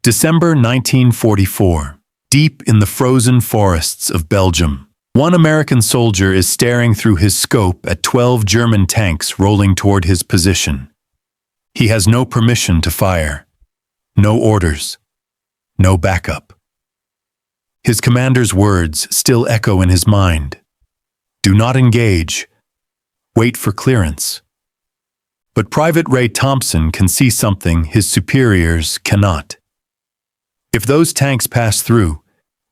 December 1944. Deep in the frozen forests of Belgium, one American soldier is staring through his scope at 12 German tanks rolling toward his position. He has no permission to fire, no orders, no backup. His commander's words still echo in his mind. Do not engage. Wait for clearance. But Private Ray Thompson can see something his superiors cannot. If those tanks pass through,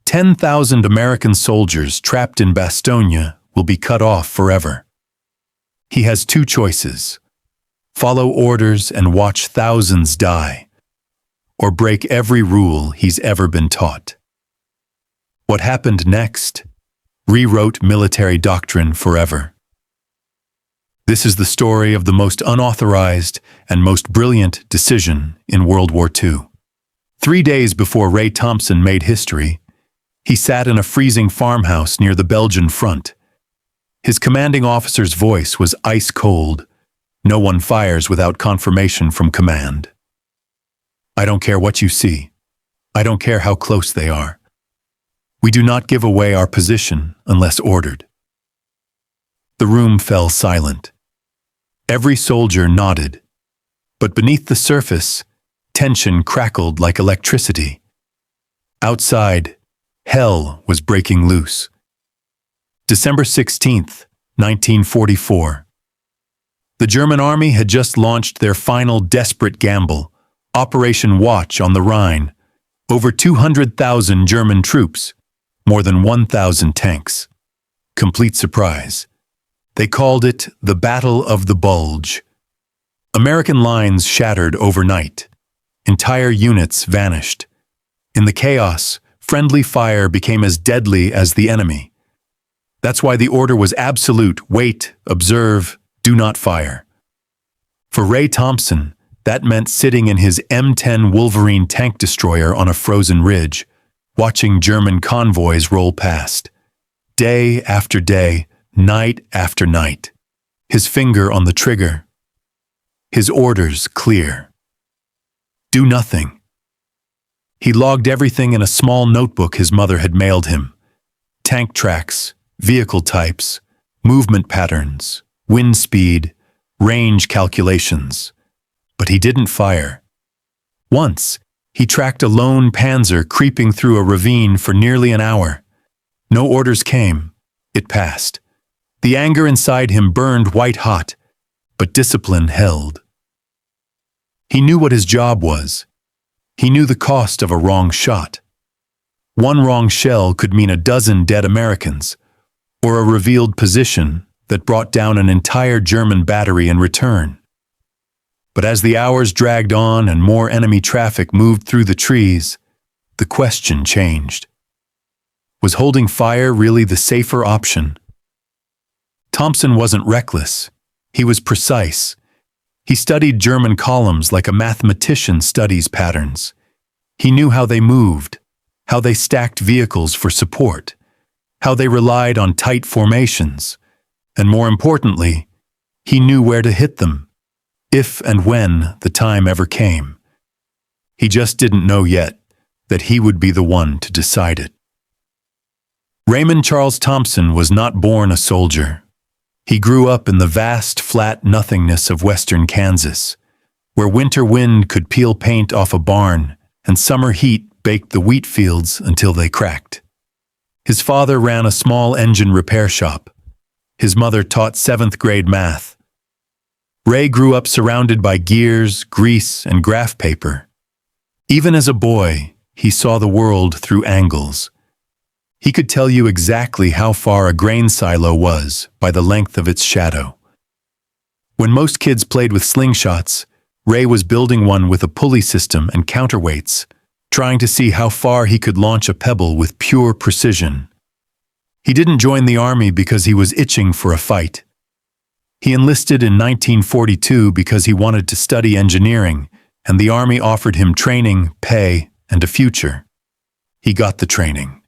10,000 American soldiers trapped in Bastogne will be cut off forever. He has two choices: follow orders and watch thousands die, or break every rule he's ever been taught. What happened next rewrote military doctrine forever. This is the story of the most unauthorized and most brilliant decision in World War II. 3 days before Ray Thompson made history, he sat in a freezing farmhouse near the Belgian front. His commanding officer's voice was ice cold. No one fires without confirmation from command. I don't care what you see. I don't care how close they are. We do not give away our position unless ordered. The room fell silent. Every soldier nodded, but beneath the surface, tension crackled like electricity. Outside, hell was breaking loose. December 16th, 1944. The German army had just launched their final desperate gamble, Operation Watch on the Rhine. Over 200,000 German troops, more than 1,000 tanks. Complete surprise. They called it the Battle of the Bulge. American lines shattered overnight. Entire units vanished. In the chaos, friendly fire became as deadly as the enemy. That's why the order was absolute: wait, observe, do not fire. For Ray Thompson, that meant sitting in his M10 Wolverine tank destroyer on a frozen ridge, watching German convoys roll past. Day after day, night after night. His finger on the trigger. His orders clear. Do nothing. He logged everything in a small notebook his mother had mailed him. Tank tracks, vehicle types, movement patterns, wind speed, range calculations. But he didn't fire. Once, he tracked a lone panzer creeping through a ravine for nearly an hour. No orders came. It passed. The anger inside him burned white hot, but discipline held. He knew what his job was. He knew the cost of a wrong shot. One wrong shell could mean a dozen dead Americans, or a revealed position that brought down an entire German battery in return. But as the hours dragged on and more enemy traffic moved through the trees, the question changed. Was holding fire really the safer option? Thompson wasn't reckless. He was precise. He studied German columns like a mathematician studies patterns. He knew how they moved, how they stacked vehicles for support, how they relied on tight formations, and more importantly, he knew where to hit them, if and when the time ever came. He just didn't know yet that he would be the one to decide it. Raymond Charles Thompson was not born a soldier. He grew up in the vast, flat nothingness of western Kansas, where winter wind could peel paint off a barn and summer heat baked the wheat fields until they cracked. His father ran a small engine repair shop. His mother taught 7th grade math. Ray grew up surrounded by gears, grease, and graph paper. Even as a boy, he saw the world through angles. He could tell you exactly how far a grain silo was by the length of its shadow. When most kids played with slingshots, Ray was building one with a pulley system and counterweights, trying to see how far he could launch a pebble with pure precision. He didn't join the army because he was itching for a fight. He enlisted in 1942 because he wanted to study engineering, and the army offered him training, pay, and a future. He got the training.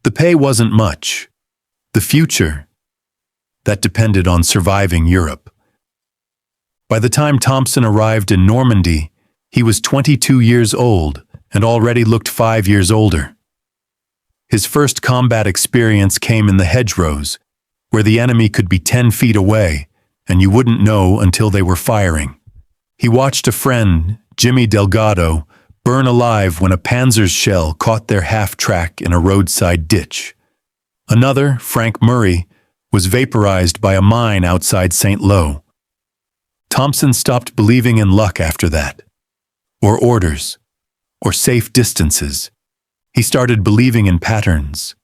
The pay wasn't much. The future, that depended on surviving Europe. By the time Thompson arrived in Normandy, He was 22 years old and already looked 5 years older. His first combat experience came in the hedgerows, where the enemy could be 10 feet away, and you wouldn't know until they were firing. He watched a friend, Jimmy Delgado, burn alive when a Panzer's shell caught their half-track in a roadside ditch. Another, Frank Murray, was vaporized by a mine outside St. Lo. Thompson stopped believing in luck after that, or orders, or safe distances. He started believing in patterns.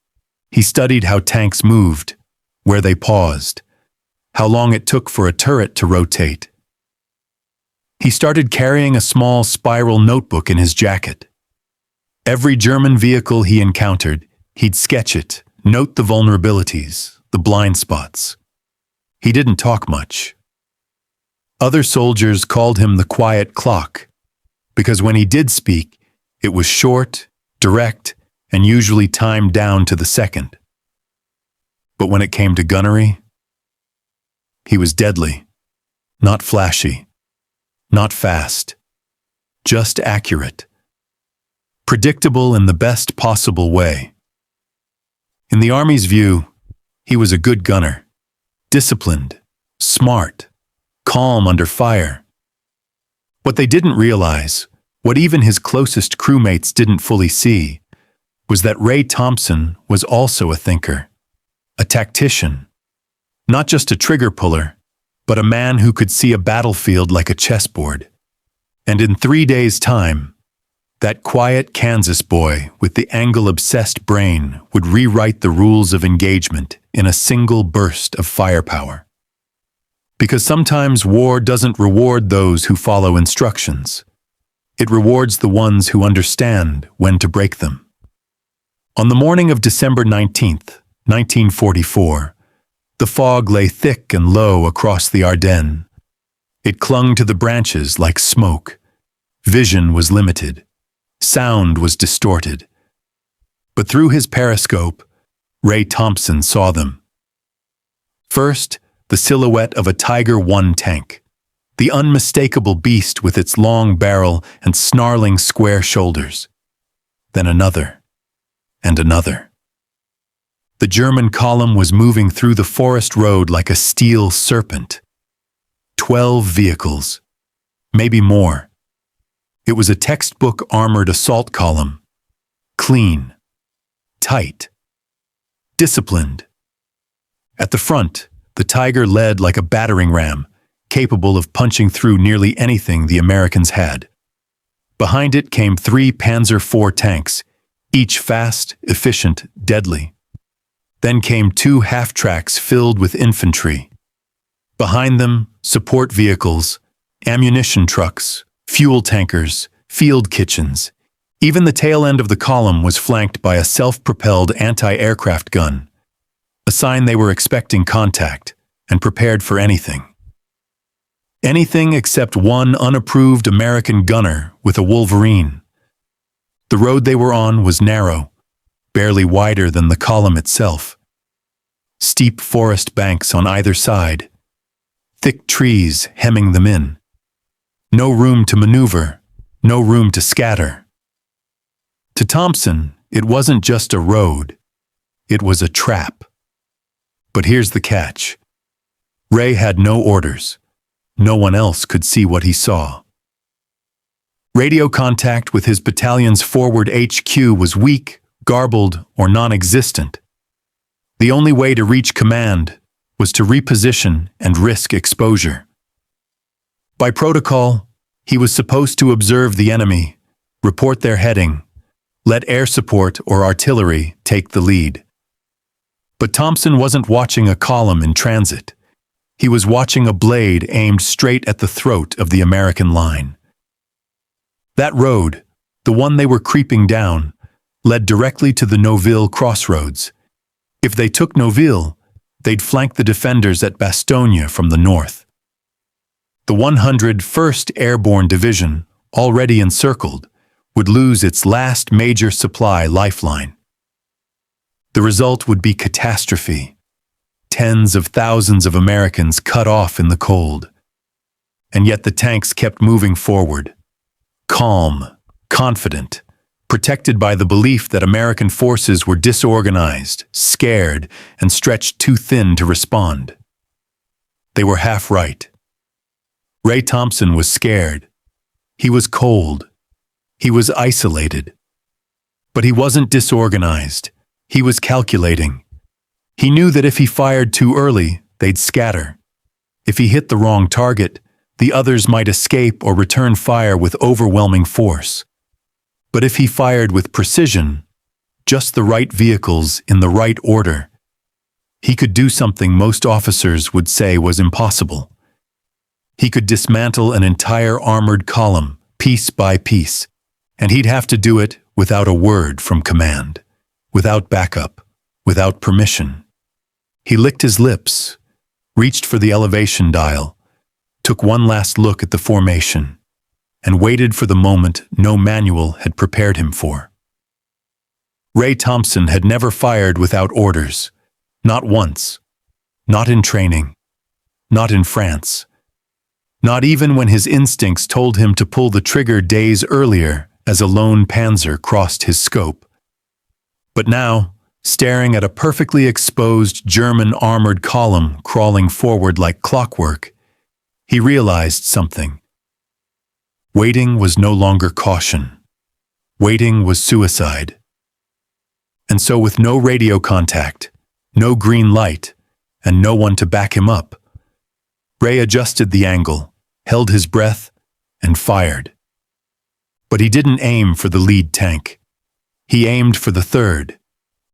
He studied how tanks moved, where they paused, how long it took for a turret to rotate. He started carrying a small spiral notebook in his jacket. Every German vehicle he encountered, he'd sketch it, note the vulnerabilities, the blind spots. He didn't talk much. Other soldiers called him the quiet clock, because when he did speak, it was short, direct, and usually timed down to the second. But when it came to gunnery, he was deadly, not flashy, not fast, just accurate, predictable in the best possible way. In the Army's view, he was a good gunner, disciplined, smart, calm under fire. What they didn't realize, what even his closest crewmates didn't fully see, was that Ray Thompson was also a thinker, a tactician, not just a trigger puller, but a man who could see a battlefield like a chessboard. And in 3 days' time, that quiet Kansas boy with the angle-obsessed brain would rewrite the rules of engagement in a single burst of firepower. Because sometimes war doesn't reward those who follow instructions. It rewards the ones who understand when to break them. On the morning of December 19th, 1944, the fog lay thick and low across the Ardennes. It clung to the branches like smoke. Vision was limited. Sound was distorted. But through his periscope, Ray Thompson saw them. First, the silhouette of a Tiger I tank, the unmistakable beast with its long barrel and snarling square shoulders. Then another, and another. The German column was moving through the forest road like a steel serpent. 12 vehicles, maybe more. It was a textbook armored assault column. Clean, tight, disciplined. At the front, the Tiger led like a battering ram, capable of punching through nearly anything the Americans had. Behind it came 3 Panzer IV tanks, each fast, efficient, deadly. Then came 2 half-tracks filled with infantry. Behind them, support vehicles, ammunition trucks, fuel tankers, field kitchens. Even the tail end of the column was flanked by a self-propelled anti-aircraft gun, a sign they were expecting contact and prepared for anything. Anything except one unapproved American gunner with a Wolverine. The road they were on was narrow, barely wider than the column itself. Steep forest banks on either side, thick trees hemming them in. No room to maneuver, no room to scatter. To Thompson, it wasn't just a road, it was a trap. But here's the catch. Ray had no orders. No one else could see what he saw. Radio contact with his battalion's forward HQ was weak, garbled, or non-existent. The only way to reach command was to reposition and risk exposure. By protocol, he was supposed to observe the enemy, report their heading, let air support or artillery take the lead. But Thompson wasn't watching a column in transit. He was watching a blade aimed straight at the throat of the American line. That road, the one they were creeping down, led directly to the Noville crossroads. If they took Noville, they'd flank the defenders at Bastogne from the north. The 101st Airborne Division, already encircled, would lose its last major supply lifeline. The result would be catastrophe. Tens of thousands of Americans cut off in the cold. And yet the tanks kept moving forward, calm, confident, protected by the belief that American forces were disorganized, scared, and stretched too thin to respond. They were half right. Ray Thompson was scared. He was cold. He was isolated. But he wasn't disorganized. He was calculating. He knew that if he fired too early, they'd scatter. If he hit the wrong target, the others might escape or return fire with overwhelming force. But if he fired with precision, just the right vehicles in the right order, he could do something most officers would say was impossible. He could dismantle an entire armored column, piece by piece, and he'd have to do it without a word from command, without backup, without permission. He licked his lips, reached for the elevation dial, took one last look at the formation, and waited for the moment no manual had prepared him for. Ray Thompson had never fired without orders, not once, not in training, not in France, not even when his instincts told him to pull the trigger days earlier as a lone panzer crossed his scope. But now, staring at a perfectly exposed German armored column crawling forward like clockwork, he realized something. Waiting was no longer caution. Waiting was suicide. And so with no radio contact, no green light, and no one to back him up, Ray adjusted the angle, held his breath, and fired. But he didn't aim for the lead tank. He aimed for the third.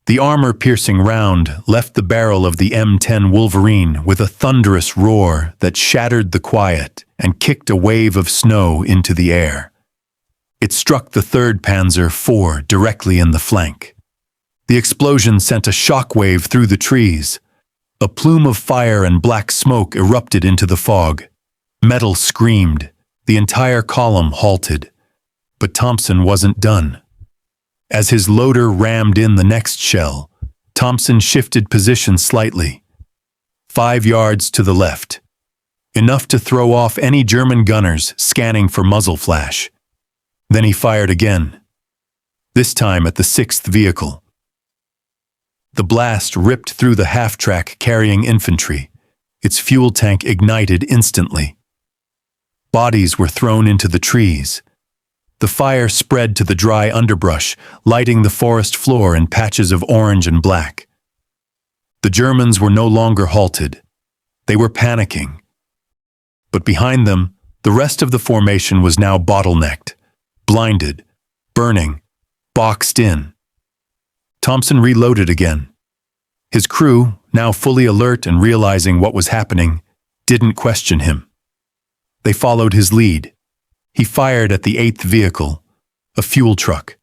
The armor-piercing round left the barrel of the M10 Wolverine with a thunderous roar that shattered the quiet and kicked a wave of snow into the air. It struck the 3rd Panzer IV directly in the flank. The explosion sent a shockwave through the trees. A plume of fire and black smoke erupted into the fog. Metal screamed. The entire column halted. But Thompson wasn't done. As his loader rammed in the next shell, Thompson shifted position slightly. 5 yards to the left. Enough to throw off any German gunners scanning for muzzle flash. Then he fired again. This time at the 6th vehicle. The blast ripped through the half-track carrying infantry. Its fuel tank ignited instantly. Bodies were thrown into the trees. The fire spread to the dry underbrush, lighting the forest floor in patches of orange and black. The Germans were no longer halted. They were panicking. But behind them, the rest of the formation was now bottlenecked, blinded, burning, boxed in. Thompson reloaded again. His crew, now fully alert and realizing what was happening, didn't question him. They followed his lead. He fired at the 8th vehicle, a fuel truck.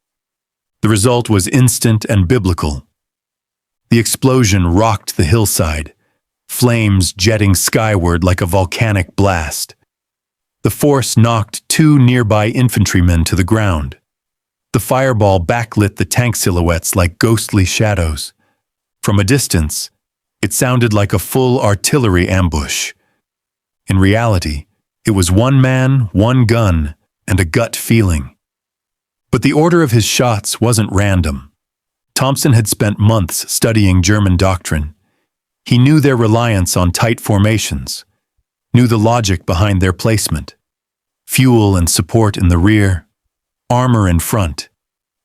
The result was instant and biblical. The explosion rocked the hillside, flames jetting skyward like a volcanic blast. The force knocked 2 nearby infantrymen to the ground. The fireball backlit the tank silhouettes like ghostly shadows. From a distance, it sounded like a full artillery ambush. In reality, it was one man, one gun, and a gut feeling. But the order of his shots wasn't random. Thompson had spent months studying German doctrine. He knew their reliance on tight formations, knew the logic behind their placement. Fuel and support in the rear, armor in front,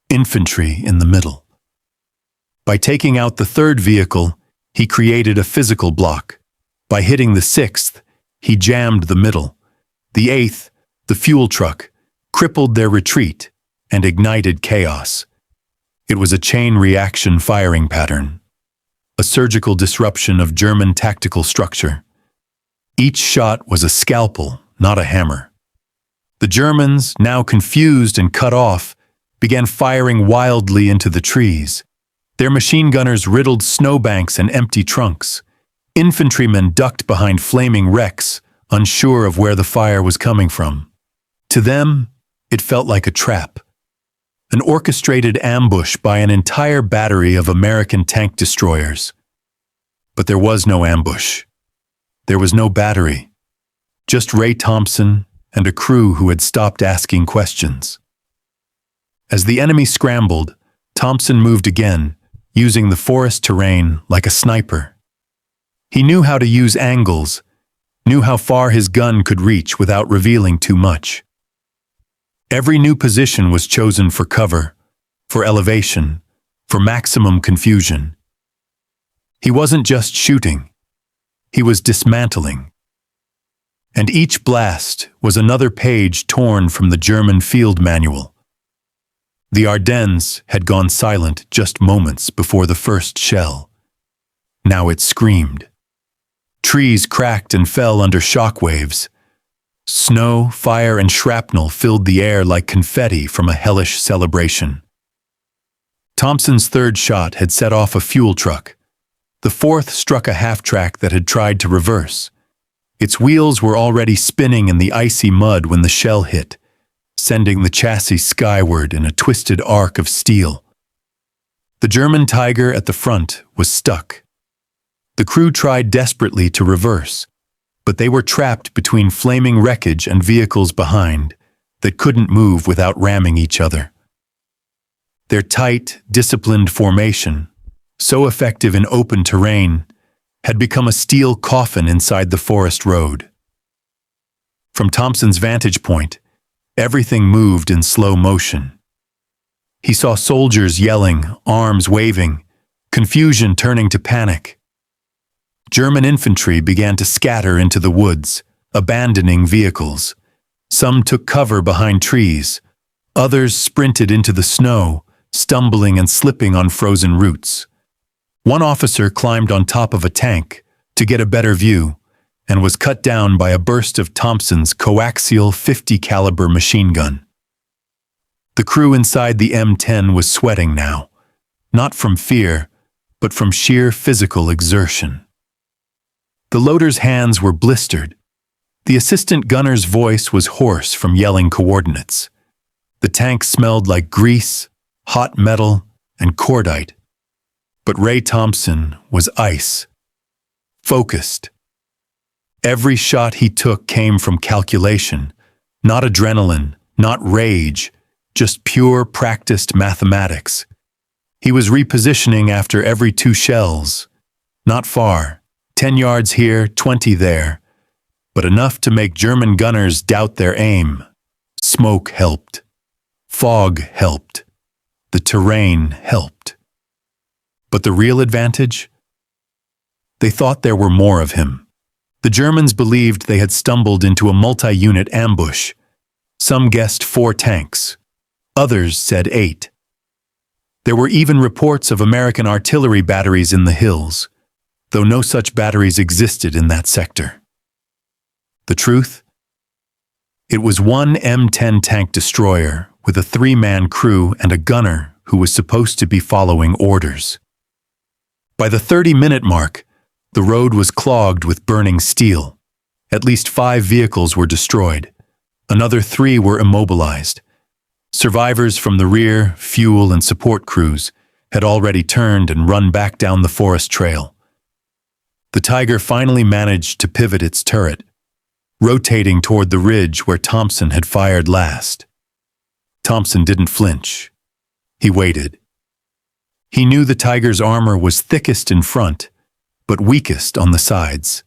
infantry in the middle. By taking out the 3rd vehicle, he created a physical block. By hitting the 6th, he jammed the middle. The 8th, the fuel truck, crippled their retreat and ignited chaos. It was a chain reaction firing pattern, a surgical disruption of German tactical structure. Each shot was a scalpel, not a hammer. The Germans, now confused and cut off, began firing wildly into the trees. Their machine gunners riddled snowbanks and empty trunks. Infantrymen ducked behind flaming wrecks, unsure of where the fire was coming from. To them, it felt like a trap. An orchestrated ambush by an entire battery of American tank destroyers. But there was no ambush. There was no battery. Just Ray Thompson, and a crew who had stopped asking questions. As the enemy scrambled, Thompson moved again, using the forest terrain like a sniper. He knew how to use angles, knew how far his gun could reach without revealing too much. Every new position was chosen for cover, for elevation, for maximum confusion. He wasn't just shooting, he was dismantling. And each blast was another page torn from the German field manual. The Ardennes had gone silent just moments before the first shell. Now it screamed. Trees cracked and fell under shock waves. Snow, fire, and shrapnel filled the air like confetti from a hellish celebration. Thompson's third shot had set off a fuel truck. The fourth struck a half-track that had tried to reverse. Its wheels were already spinning in the icy mud when the shell hit, sending the chassis skyward in a twisted arc of steel. The German Tiger at the front was stuck. The crew tried desperately to reverse, but they were trapped between flaming wreckage and vehicles behind that couldn't move without ramming each other. Their tight, disciplined formation, so effective in open terrain, had become a steel coffin inside the forest road. From Thompson's vantage point, everything moved in slow motion. He saw soldiers yelling, arms waving, confusion turning to panic. German infantry began to scatter into the woods, abandoning vehicles. Some took cover behind trees. Others sprinted into the snow, stumbling and slipping on frozen roots. One officer climbed on top of a tank to get a better view and was cut down by a burst of Thompson's coaxial 50 caliber machine gun. The crew inside the M10 was sweating now, not from fear, but from sheer physical exertion. The loader's hands were blistered. The assistant gunner's voice was hoarse from yelling coordinates. The tank smelled like grease, hot metal, and cordite. But Ray Thompson was ice. Focused. Every shot he took came from calculation, not adrenaline, not rage, just pure practiced mathematics. He was repositioning after every 2 shells. Not far, 10 yards here, 20 there, but enough to make German gunners doubt their aim. Smoke helped. Fog helped. The terrain helped. But the real advantage? They thought there were more of him. The Germans believed they had stumbled into a multi-unit ambush. Some guessed 4 tanks. Others said 8. There were even reports of American artillery batteries in the hills, though no such batteries existed in that sector. The truth? It was one M10 tank destroyer with a 3-man crew and a gunner who was supposed to be following orders. By the 30-minute mark, the road was clogged with burning steel. At least 5 vehicles were destroyed. Another 3 were immobilized. Survivors from the rear, fuel, and support crews had already turned and run back down the forest trail. The Tiger finally managed to pivot its turret, rotating toward the ridge where Thompson had fired last. Thompson didn't flinch. He waited. He knew the Tiger's armor was thickest in front, but weakest on the sides.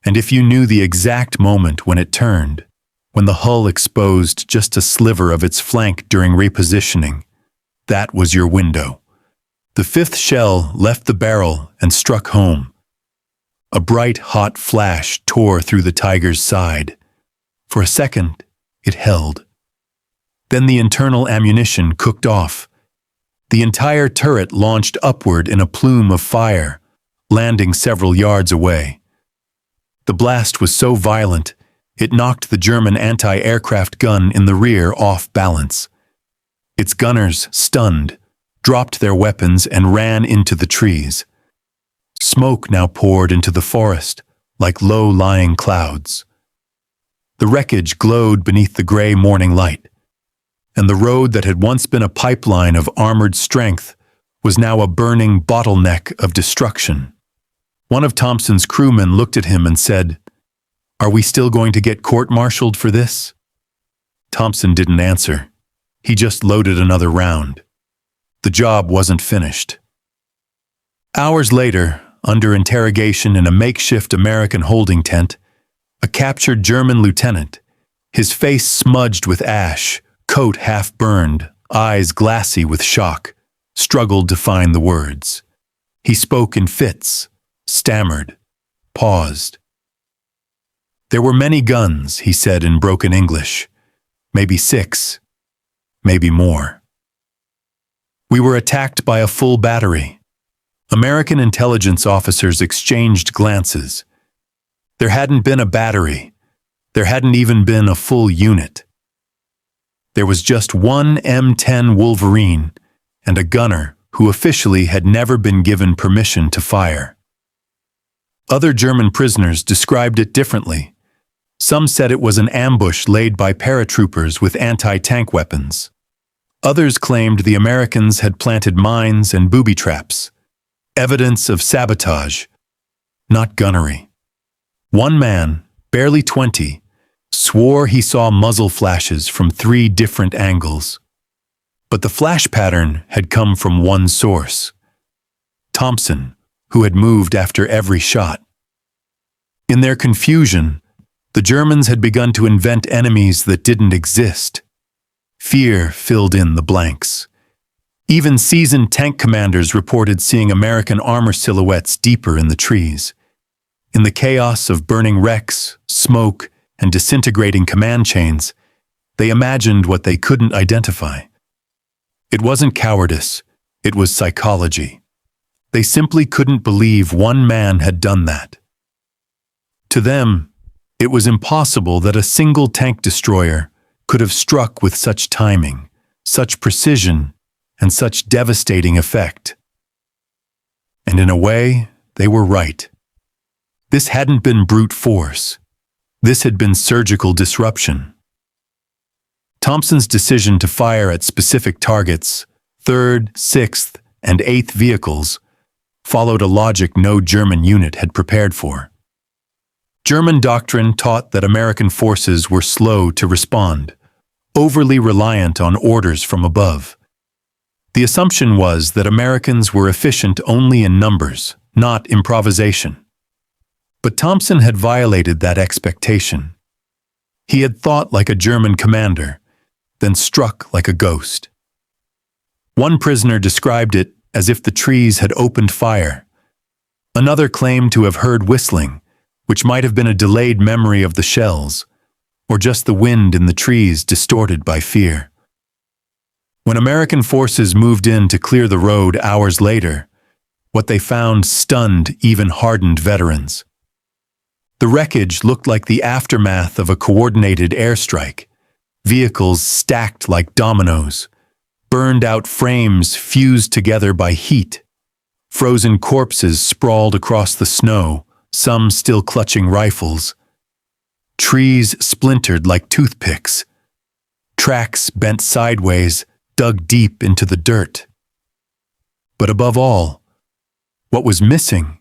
And if you knew the exact moment when it turned, when the hull exposed just a sliver of its flank during repositioning, that was your window. The 5th shell left the barrel and struck home. A bright, hot flash tore through the Tiger's side. For a second, it held. Then the internal ammunition cooked off. The entire turret launched upward in a plume of fire, landing several yards away. The blast was so violent, it knocked the German anti-aircraft gun in the rear off balance. Its gunners, stunned, dropped their weapons and ran into the trees. Smoke now poured into the forest, like low-lying clouds. The wreckage glowed beneath the gray morning light, and the road that had once been a pipeline of armored strength was now a burning bottleneck of destruction. One of Thompson's crewmen looked at him and said, Are we still going to get court-martialed for this? Thompson didn't answer. He just loaded another round. The job wasn't finished. Hours later, under interrogation in a makeshift American holding tent, a captured German lieutenant, his face smudged with ash, coat half burned, eyes glassy with shock, struggled to find the words. He spoke in fits, stammered, paused. There were many guns, he said in broken English. Maybe 6, maybe more. We were attacked by a full battery. American intelligence officers exchanged glances. There hadn't been a battery. There hadn't even been a full unit. There was just one M10 Wolverine and a gunner who officially had never been given permission to fire. Other German prisoners described it differently. Some said it was an ambush laid by paratroopers with anti-tank weapons. Others claimed the Americans had planted mines and booby traps. Evidence of sabotage, not gunnery. One man, barely 20, swore he saw muzzle flashes from 3 different angles. But the flash pattern had come from one source: Thompson, who had moved after every shot. In their confusion, the Germans had begun to invent enemies that didn't exist. Fear filled in the blanks. Even seasoned tank commanders reported seeing American armor silhouettes deeper in the trees. In the chaos of burning wrecks, smoke, and disintegrating command chains, they imagined what they couldn't identify. It wasn't cowardice, it was psychology. They simply couldn't believe one man had done that. To them, it was impossible that a single tank destroyer could have struck with such timing, such precision, and such devastating effect. And in a way, they were right. This hadn't been brute force. This had been surgical disruption. Thompson's decision to fire at specific targets, 3rd, 6th, and 8th vehicles, followed a logic no German unit had prepared for. German doctrine taught that American forces were slow to respond, overly reliant on orders from above. The assumption was that Americans were efficient only in numbers, not improvisation. But Thompson had violated that expectation. He had thought like a German commander, then struck like a ghost. One prisoner described it as if the trees had opened fire. Another claimed to have heard whistling, which might have been a delayed memory of the shells, or just the wind in the trees distorted by fear. When American forces moved in to clear the road hours later, what they found stunned even hardened veterans. The wreckage looked like the aftermath of a coordinated airstrike. Vehicles stacked like dominoes, burned-out frames fused together by heat. Frozen corpses sprawled across the snow, some still clutching rifles. Trees splintered like toothpicks. Tracks bent sideways, dug deep into the dirt. But above all, what was missing,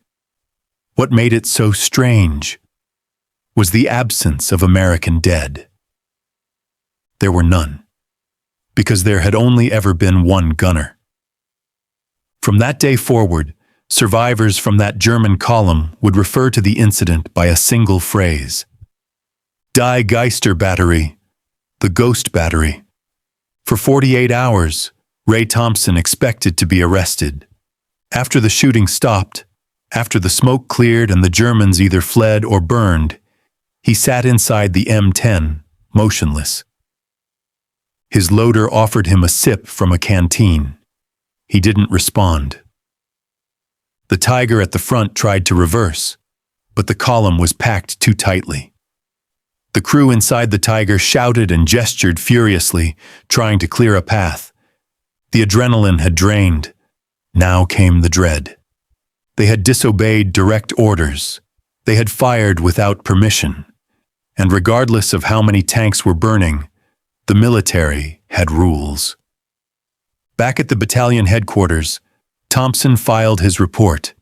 what made it so strange, was the absence of American dead. There were none, because there had only ever been one gunner. From that day forward, survivors from that German column would refer to the incident by a single phrase: Die Geister Battery, the Ghost Battery. For 48 hours, Ray Thompson expected to be arrested. After the shooting stopped, after the smoke cleared and the Germans either fled or burned, he sat inside the M10, motionless. His loader offered him a sip from a canteen. He didn't respond. The Tiger at the front tried to reverse, but the column was packed too tightly. The crew inside the Tiger shouted and gestured furiously, trying to clear a path. The adrenaline had drained. Now came the dread. They had disobeyed direct orders. They had fired without permission. And regardless of how many tanks were burning, the military had rules. Back at the battalion headquarters, Thompson filed his report.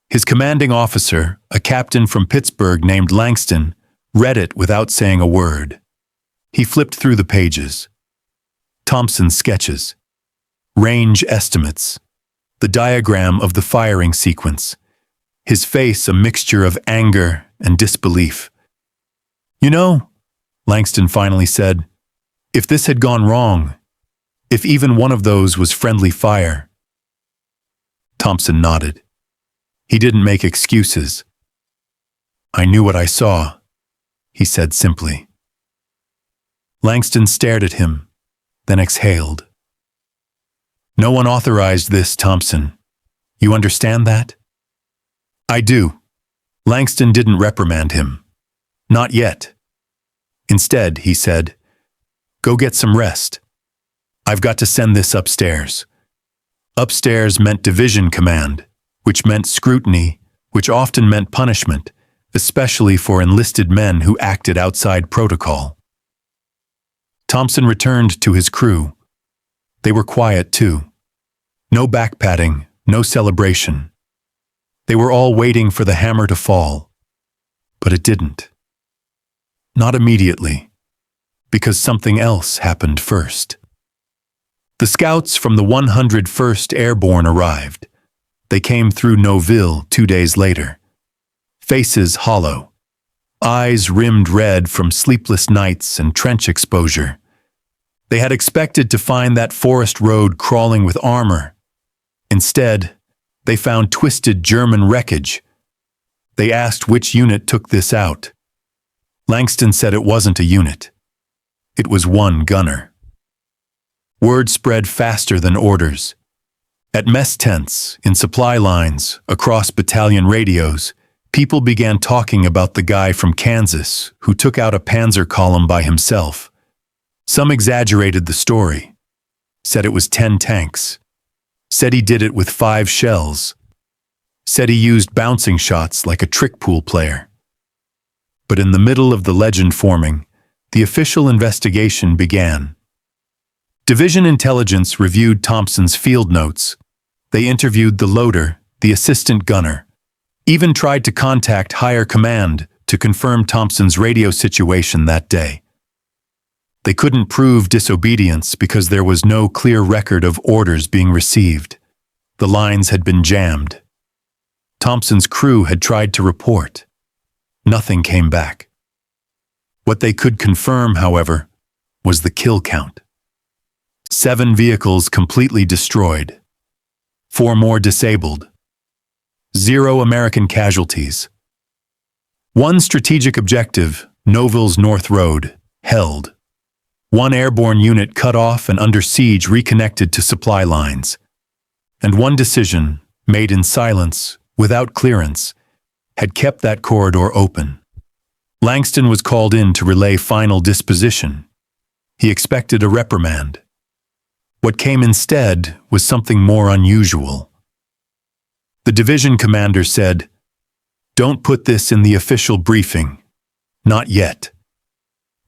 His commanding officer, a captain from Pittsburgh named Langston, read it without saying a word. He flipped through the pages. Thompson's sketches, range estimates, the diagram of the firing sequence, his face a mixture of anger and disbelief. "You know," Langston finally said, "if this had gone wrong, if even one of those was friendly fire." Thompson nodded. He didn't make excuses. "I knew what I saw," he said simply. Langston stared at him, then exhaled. "No one authorized this, Thompson. You understand that?" "I do." Langston didn't reprimand him. Not yet. Instead, he said, "Go get some rest. I've got to send this upstairs." Upstairs meant division command, which meant scrutiny, which often meant punishment, especially for enlisted men who acted outside protocol. Thompson returned to his crew. They were quiet too. No backpatting, no celebration. They were all waiting for the hammer to fall. But it didn't. Not immediately, because something else happened first. The scouts from the 101st Airborne arrived. They came through Noville 2 days later. Faces hollow, eyes rimmed red from sleepless nights and trench exposure. They had expected to find that forest road crawling with armor. Instead, they found twisted German wreckage. They asked which unit took this out. Langston said it wasn't a unit. It was one gunner. Word spread faster than orders. At mess tents, in supply lines, across battalion radios, people began talking about the guy from Kansas who took out a panzer column by himself. Some exaggerated the story, said it was 10 tanks, said he did it with 5 shells, said he used bouncing shots like a trick pool player. But in the middle of the legend forming, the official investigation began. Division intelligence reviewed Thompson's field notes. They interviewed the loader, the assistant gunner, even tried to contact higher command to confirm Thompson's radio situation that day. They couldn't prove disobedience because there was no clear record of orders being received. The lines had been jammed. Thompson's crew had tried to report. Nothing came back. What they could confirm, however, was the kill count. 7 vehicles completely destroyed. 4 more disabled. 0 American casualties. 1 strategic objective, Noville's North Road, held. 1 airborne unit cut off and under siege reconnected to supply lines. And 1 decision, made in silence, without clearance, had kept that corridor open. Langston was called in to relay final disposition. He expected a reprimand. What came instead was something more unusual. The division commander said, "Don't put this in the official briefing. Not yet.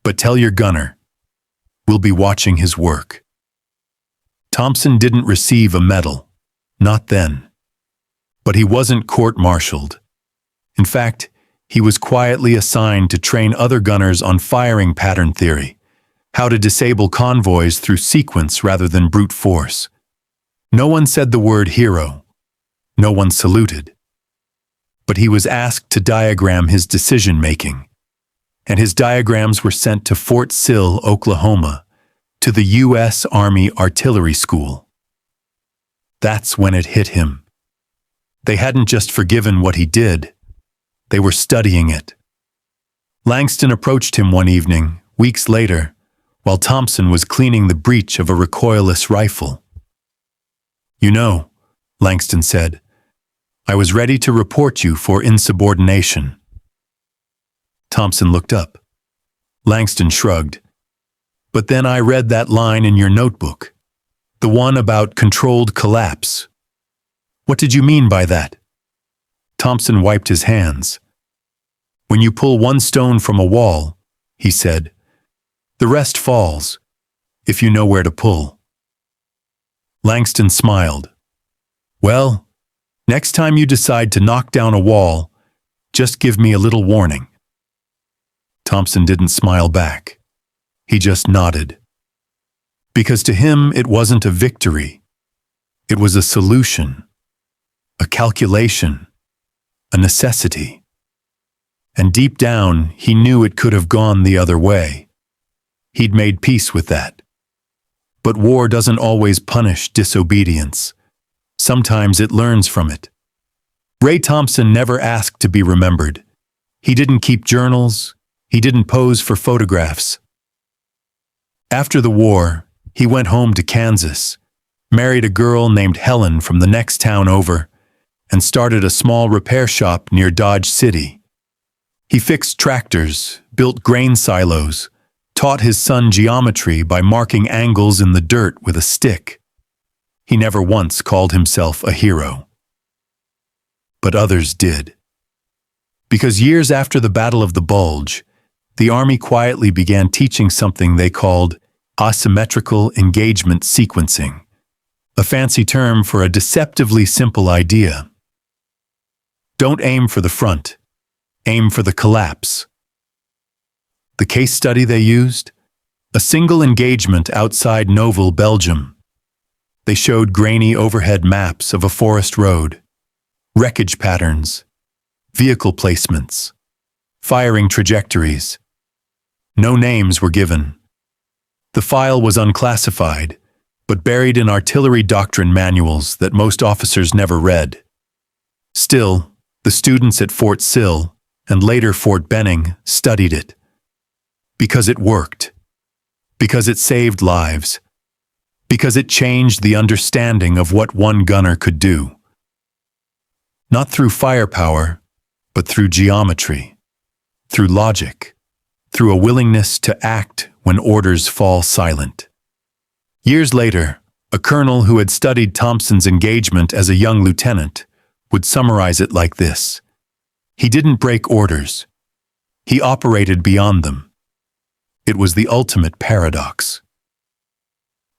But tell your gunner. We'll be watching his work." Thompson didn't receive a medal. Not then. But he wasn't court-martialed. In fact, he was quietly assigned to train other gunners on firing pattern theory, how to disable convoys through sequence rather than brute force. No one said the word hero. No one saluted. But he was asked to diagram his decision-making, and his diagrams were sent to Fort Sill, Oklahoma, to the U.S. Army Artillery School. That's when it hit him. They hadn't just forgiven what he did. They were studying it. Langston approached him one evening, weeks later, while Thompson was cleaning the breech of a recoilless rifle. "You know," Langston said, "I was ready to report you for insubordination." Thompson looked up. Langston shrugged. "But then I read that line in your notebook, the one about controlled collapse. What did you mean by that?" Thompson wiped his hands. "When you pull one stone from a wall," he said, "the rest falls, if you know where to pull." Langston smiled. "Well, next time you decide to knock down a wall, just give me a little warning." Thompson didn't smile back. He just nodded. Because to him it wasn't a victory. It was a solution, a calculation, a necessity. And deep down, he knew it could have gone the other way. He'd made peace with that. But war doesn't always punish disobedience. Sometimes it learns from it. Ray Thompson never asked to be remembered. He didn't keep journals. He didn't pose for photographs. After the war, he went home to Kansas, married a girl named Helen from the next town over, and started a small repair shop near Dodge City. He fixed tractors, built grain silos, taught his son geometry by marking angles in the dirt with a stick. He never once called himself a hero. But others did. Because years after the Battle of the Bulge, the Army quietly began teaching something they called asymmetrical engagement sequencing, a fancy term for a deceptively simple idea. Don't aim for the front. Aim for the collapse. The case study they used? A single engagement outside Novel, Belgium. They showed grainy overhead maps of a forest road, wreckage patterns, vehicle placements, firing trajectories. No names were given. The file was unclassified, but buried in artillery doctrine manuals that most officers never read. Still, the students at Fort Sill and later Fort Benning studied it. Because it worked. Because it saved lives. Because it changed the understanding of what one gunner could do. Not through firepower, but through geometry, through logic, through a willingness to act when orders fall silent. Years later, a colonel who had studied Thompson's engagement as a young lieutenant would summarize it like this. He didn't break orders. He operated beyond them. It was the ultimate paradox.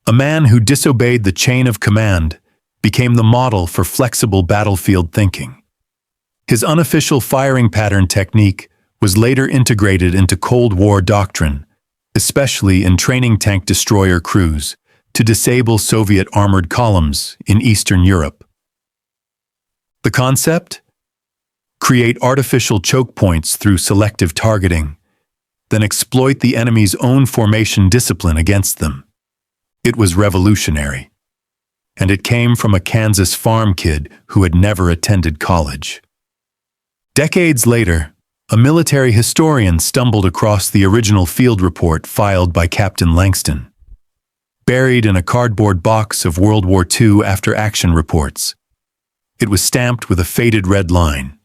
A man who disobeyed the chain of command became the model for flexible battlefield thinking. His unofficial firing pattern technique was later integrated into Cold War doctrine, especially in training tank destroyer crews, to disable Soviet armored columns in Eastern Europe. The concept? Create artificial choke points through selective targeting, then exploit the enemy's own formation discipline against them. It was revolutionary. And it came from a Kansas farm kid who had never attended college. Decades later, a military historian stumbled across the original field report filed by Captain Langston. Buried in a cardboard box of World War II after-action reports. It was stamped with a faded red line.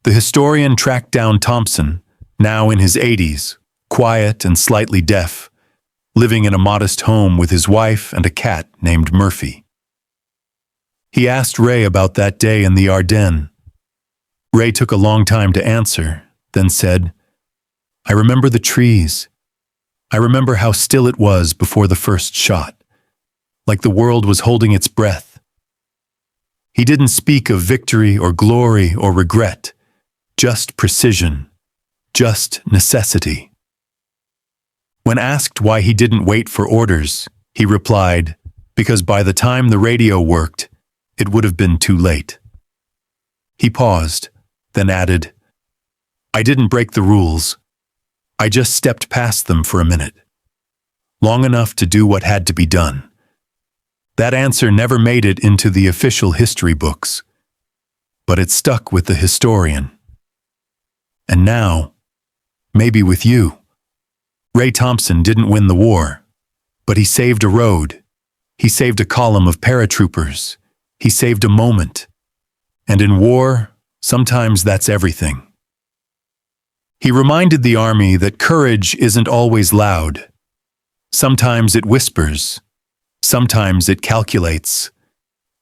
The historian tracked down Thompson, now in his 80s, quiet and slightly deaf, living in a modest home with his wife and a cat named Murphy. He asked Ray about that day in the Ardennes. Ray took a long time to answer, then said, "I remember the trees. I remember how still it was before the first shot, like the world was holding its breath." He didn't speak of victory or glory or regret, just precision, just necessity. When asked why he didn't wait for orders, he replied, because by the time the radio worked, it would have been too late. He paused, then added, "I didn't break the rules. I just stepped past them for a minute, long enough to do what had to be done." That answer never made it into the official history books, but it stuck with the historian. And now, maybe with you. Ray Thompson didn't win the war, but he saved a road. He saved a column of paratroopers. He saved a moment. And in war, sometimes that's everything. He reminded the Army that courage isn't always loud. Sometimes it whispers, sometimes it calculates,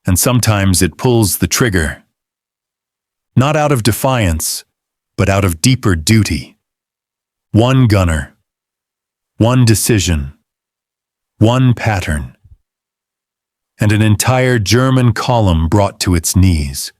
and sometimes it pulls the trigger. Not out of defiance, but out of deeper duty. One gunner, one decision, one pattern, and an entire German column brought to its knees.